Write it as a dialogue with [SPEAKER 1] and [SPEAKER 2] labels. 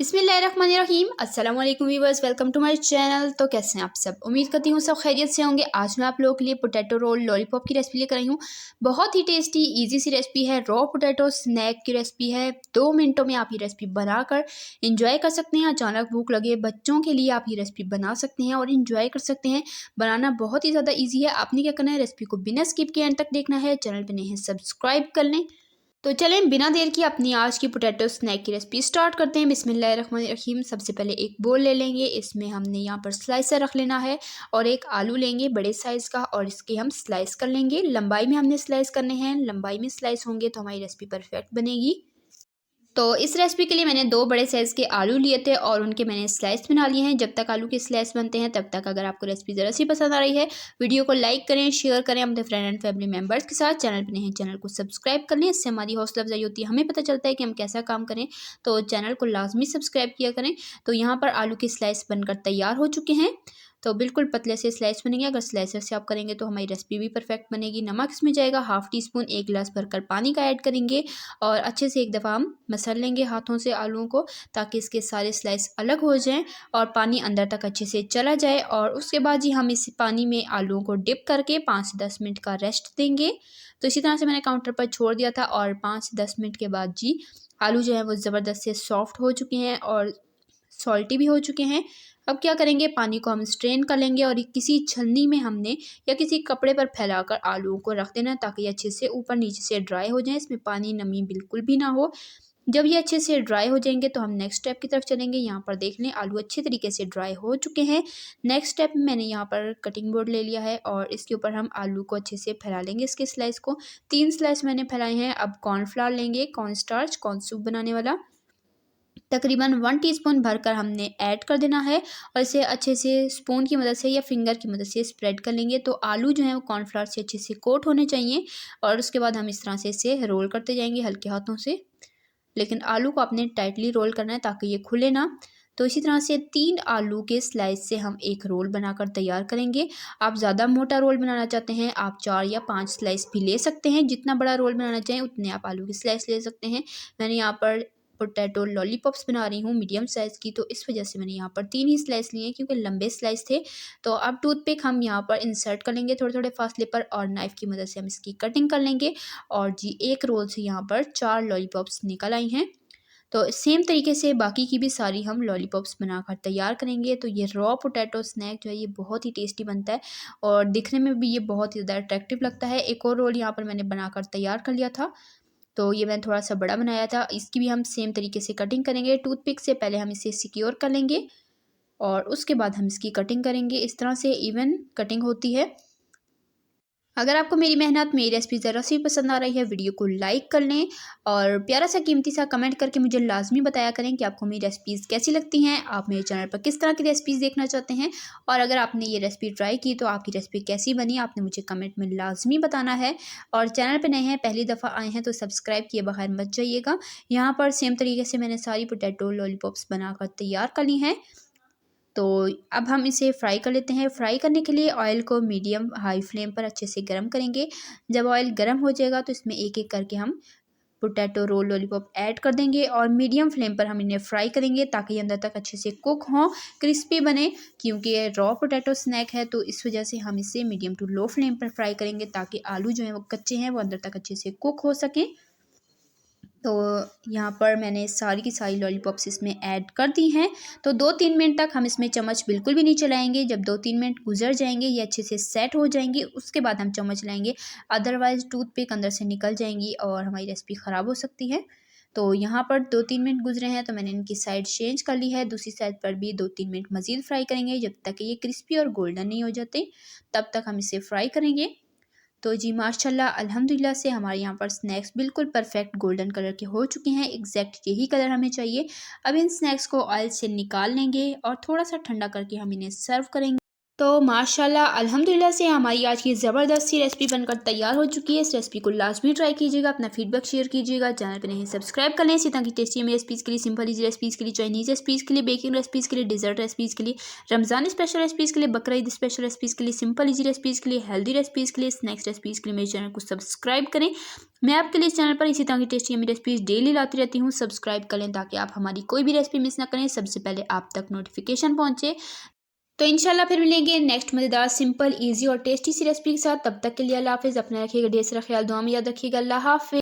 [SPEAKER 1] बिस्मिल्लाहिर्रहमानिर्रहीम। अस्सलाम वालेकुम viewers, welcome to my channel. तो कैसे हैं आप सब? उम्मीद करती हूँ सब खैरियत से होंगे। आज मैं आप लोगों के लिए पोटैटो रोल लॉलीपॉप की रेसिपी लेकर आई हूँ। बहुत ही टेस्टी इजी सी रेसिपी है। रॉ पोटैटो स्नैक की रेसिपी है। 2 मिनटों में आप ये रेसिपी बनाकर इंजॉय कर सकते हैं। अचानक भूख लगे बच्चों के लिए आप ये रेसिपी बना सकते हैं और इंजॉय कर सकते हैं। बनाना बहुत ही ज़्यादा ईजी है। आपने क्या करना है, रेसिपी को बिना स्किप के एंड तक देखना है। चैनल पर नए हैं सब्सक्राइब कर लें। तो चलें बिना देर की अपनी आज की पोटैटो स्नैक की रेसिपी स्टार्ट करते हैं। बिस्मिल्लाहिर्रहमानिर्रहीम। सबसे पहले एक बोल ले लेंगे। इसमें हमने यहाँ पर स्लाइसर रख लेना है और एक आलू लेंगे बड़े साइज़ का और इसके हम स्लाइस कर लेंगे। लंबाई में हमने स्लाइस करने हैं। लंबाई में स्लाइस होंगे तो हमारी रेसिपी परफेक्ट बनेगी। तो इस रेसिपी के लिए मैंने 2 बड़े साइज़ के आलू लिए थे और उनके मैंने स्लाइस बना लिए हैं। जब तक आलू के स्लाइस बनते हैं तब तक अगर आपको रेसिपी ज़रा सी पसंद आ रही है, वीडियो को लाइक करें, शेयर करें अपने फ्रेंड एंड फैमिली मेम्बर्स के साथ। चैनल पर नए हैं, चैनल को सब्सक्राइब कर लें। इससे हमारी हौसला अफजाई होती है, हमें पता चलता है कि हम कैसा काम करें। तो चैनल को लाजमी सब्सक्राइब किया करें। तो यहाँ पर आलू के स्लाइस बनकर तैयार हो चुके हैं। तो बिल्कुल पतले से स्लाइस बनेंगे। अगर स्लाइसर से आप करेंगे तो हमारी रेसिपी भी परफेक्ट बनेगी। नमक इसमें जाएगा हाफ़ टी स्पून। 1 गिलास भरकर पानी का ऐड करेंगे और अच्छे से एक दफ़ा हम मसल लेंगे हाथों से आलूओं को, ताकि इसके सारे स्लाइस अलग हो जाएं और पानी अंदर तक अच्छे से चला जाए। और उसके बाद जी हम इस पानी में आलूओं को डिप करके 5 से 10 मिनट का रेस्ट देंगे। तो इसी तरह से मैंने काउंटर पर छोड़ दिया था और 5 से 10 मिनट के बाद जी आलू जो है वो ज़बरदस्त से सॉफ्ट हो चुके हैं और सॉल्टी भी हो चुके हैं। अब क्या करेंगे, पानी को हम स्ट्रेन कर लेंगे और किसी छलनी में हमने या किसी कपड़े पर फैलाकर आलूओं को रख देना, ताकि अच्छे से ऊपर नीचे से ड्राई हो जाए। इसमें पानी नमी बिल्कुल भी ना हो। जब ये अच्छे से ड्राई हो जाएंगे तो हम नेक्स्ट स्टेप की तरफ चलेंगे। यहाँ पर देख लें आलू अच्छे तरीके से ड्राई हो चुके हैं। नेक्स्ट स्टेप में मैंने यहाँ पर कटिंग बोर्ड ले लिया है और इसके ऊपर हम आलू को अच्छे से फैला लेंगे। इसके स्लाइस को 3 स्लाइस मैंने फैलाए हैं। अब कॉर्नफ्लावर लेंगे, कॉर्न स्टार्च, कॉर्न सूप बनाने वाला, तकरीबन 1 टीस्पून भरकर हमने ऐड कर देना है और इसे अच्छे से स्पून की मदद से या फिंगर की मदद से स्प्रेड कर लेंगे। तो आलू जो है वो कॉर्नफ्लावर से अच्छे से कोट होने चाहिए और उसके बाद हम इस तरह से इसे रोल करते जाएंगे हल्के हाथों से। लेकिन आलू को आपने टाइटली रोल करना है ताकि ये खुले ना। तो इसी तरह से 3 आलू के स्लाइस से हम एक रोल बनाकर तैयार करेंगे। आप ज़्यादा मोटा रोल बनाना चाहते हैं, आप 4 या 5 स्लाइस भी ले सकते हैं। जितना बड़ा रोल बनाना चाहें उतने आप आलू की स्लाइस ले सकते हैं। मैंने यहाँ पर पोटैटो लॉलीपॉप्स बना रही हूँ मीडियम साइज़ की, तो इस वजह से मैंने यहाँ पर 3 ही स्लाइस लिए हैं क्योंकि लंबे स्लाइस थे। तो अब टूथपिक हम यहाँ पर इंसर्ट कर लेंगे थोड़े-थोड़े फासले पर और नाइफ़ की मदद से हम इसकी कटिंग कर लेंगे। और जी एक रोल से यहाँ पर 4 लॉलीपॉप्स निकल आई हैं। तो सेम तरीके से बाकी की भी सारी हम लॉलीपॉप्स बनाकर तैयार करेंगे। तो ये रॉ पोटैटो स्नैक जो है ये बहुत ही टेस्टी बनता है और दिखने में भी ये बहुत ही ज़्यादा अट्रैक्टिव लगता है। एक और रोल यहाँ पर मैंने बनाकर तैयार कर लिया था। तो ये मैंने थोड़ा-सा बड़ा बनाया था। इसकी भी हम सेम तरीके से कटिंग करेंगे। टूथपिक से पहले हम इसे सिक्योर कर लेंगे और उसके बाद हम इसकी कटिंग करेंगे। इस तरह से इवन कटिंग होती है। अगर आपको मेरी मेहनत, मेरी रेसिपी ज़रा सी पसंद आ रही है, वीडियो को लाइक कर लें और प्यारा सा कीमती सा कमेंट करके मुझे लाज़मी बताया करें कि आपको मेरी रेसिपीज़ कैसी लगती हैं, आप मेरे चैनल पर किस तरह की रेसिपीज़ देखना चाहते हैं। और अगर आपने ये रेसिपी ट्राई की तो आपकी रेसिपी कैसी बनी, आपने मुझे कमेंट में लाज़मी बताना है। और चैनल पर नए हैं, पहली दफ़ा आए हैं तो सब्सक्राइब किए बगैर मत जाइएगा। यहाँ पर सेम तरीके से मैंने सारी पोटैटो लॉलीपॉप्स बनाकर तैयार कर ली हैं। तो अब हम इसे फ्राई कर लेते हैं। फ्राई करने के लिए ऑयल को मीडियम हाई फ्लेम पर अच्छे से गर्म करेंगे। जब ऑयल गर्म हो जाएगा तो इसमें एक-एक करके हम पोटैटो रोल लॉलीपॉप ऐड कर देंगे और मीडियम फ्लेम पर हम इन्हें फ्राई करेंगे ताकि अंदर तक अच्छे से कुक हों, क्रिस्पी बने। क्योंकि ये रॉ पोटैटो स्नैक है तो इस वजह से हम इसे मीडियम टू लो फ्लेम पर फ्राई करेंगे ताकि आलू जो हैं वो कच्चे हैं वो अंदर तक अच्छे से कुक हो सकें। तो यहाँ पर मैंने सारी की सारी लॉलीपॉप्स इसमें ऐड कर दी हैं। तो 2-3 मिनट तक हम इसमें चम्मच बिल्कुल भी नहीं चलाएँगे। जब 2-3 मिनट गुज़र जाएँगे, ये अच्छे से सेट हो जाएँगी, उसके बाद हम चम्मच लाएँगे। अदरवाइज़ टूथपिक अंदर से निकल जाएँगी और हमारी रेसिपी ख़राब हो सकती है। तो यहाँ पर 2-3 मिनट गुज़रे हैं तो मैंने इनकी साइड चेंज कर ली है। दूसरी साइड पर भी 2-3 मिनट मज़ीद फ्राई करेंगे जब तक कि ये क्रिस्पी और गोल्डन नहीं हो जाते, तब तक हम इसे फ्राई करेंगे। तो जी माशाल्लाह अल्हम्दुलिल्लाह से हमारे यहाँ पर स्नैक्स बिल्कुल परफेक्ट गोल्डन कलर के हो चुके हैं। एग्जैक्ट यही कलर हमें चाहिए। अब इन स्नैक्स को ऑयल से निकाल लेंगे और थोड़ा सा ठंडा करके हम इन्हें सर्व करेंगे। तो माशाल्लाह अल्हम्दुलिल्लाह से हमारी आज की ज़बरदस्त सी रेसिपी बनकर तैयार हो चुकी है। इस रेसिपी को लाजमी ट्राई कीजिएगा, अपना फीडबैक शेयर कीजिएगा, चैनल पे नहीं सब्सक्राइब कर लें इसी तरह की टेस्टी यम्मी रेसिपीज़ के लिए, सिंपल इजी रेसिपीज़ के लिए, चाइनीज़ रेसिपीज़ के लिए, बेकिंग रेसिपीज़ के लिए, डिजर्ट रेसिपीज़ के लिए, रमज़ान स्पेशल रेसिपीज़ के लिए, बकरा ईद स्पेशल रेसिपीज़ के लिए, सिंपल इजी रेसिपीज़ के लिए, हेल्दी रेसिपीज़ के लिए, स्नैक्स रेसिपीज़ के लिए मेरे चैनल को सब्सक्राइब करें। मैं आपके लिए इस चैनल पर इसी तरह की टेस्टी यम्मी रेसिपीज़ डेली लाती रहती हूँ। सब्सक्राइब कर लें ताकि आप हमारी कोई भी रेसिपी मिस ना करें, सबसे पहले आप तक नोटिफिकेशन पहुँचे। तो इंशाल्लाह फिर मिलेंगे नेक्स्ट मज़ेदार सिंपल इजी और टेस्टी सी रेसिपी के साथ। तब तक के लिए अल्लाह हाफ़िज़। अपना रखिएगा ढेर सारा ख्याल, दुआ में याद रखिएगा। अल्लाह हाफ़िज़।